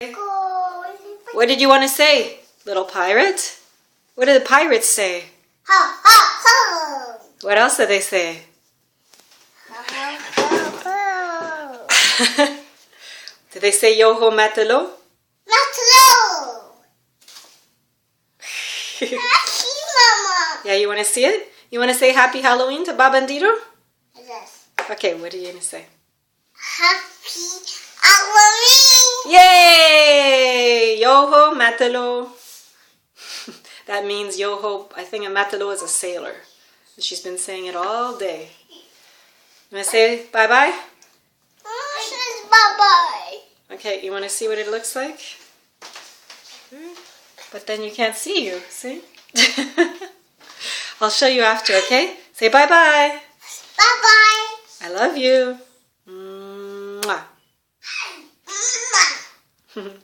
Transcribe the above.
What did you want to say, little pirate? What did the pirates say? Ho, ho, ho. What else did they say? Ho, ho, ho. Did they say yo-ho matalo? Matlo. Happy Mama. Yeah, you want to see it? You want to say Happy Halloween to Babandito? Yes. Okay, what are you going to say? Happy Halloween. Yay! Yo-ho matalo. That means yo-ho. I think a matalo is a sailor. She's been saying it all day. You want to say bye-bye? Says bye-bye. Okay, you want to see what it looks like? But then you can't see you, see? I'll show you after, okay? Say bye-bye. Bye-bye. I love you. Mwah. Mwah.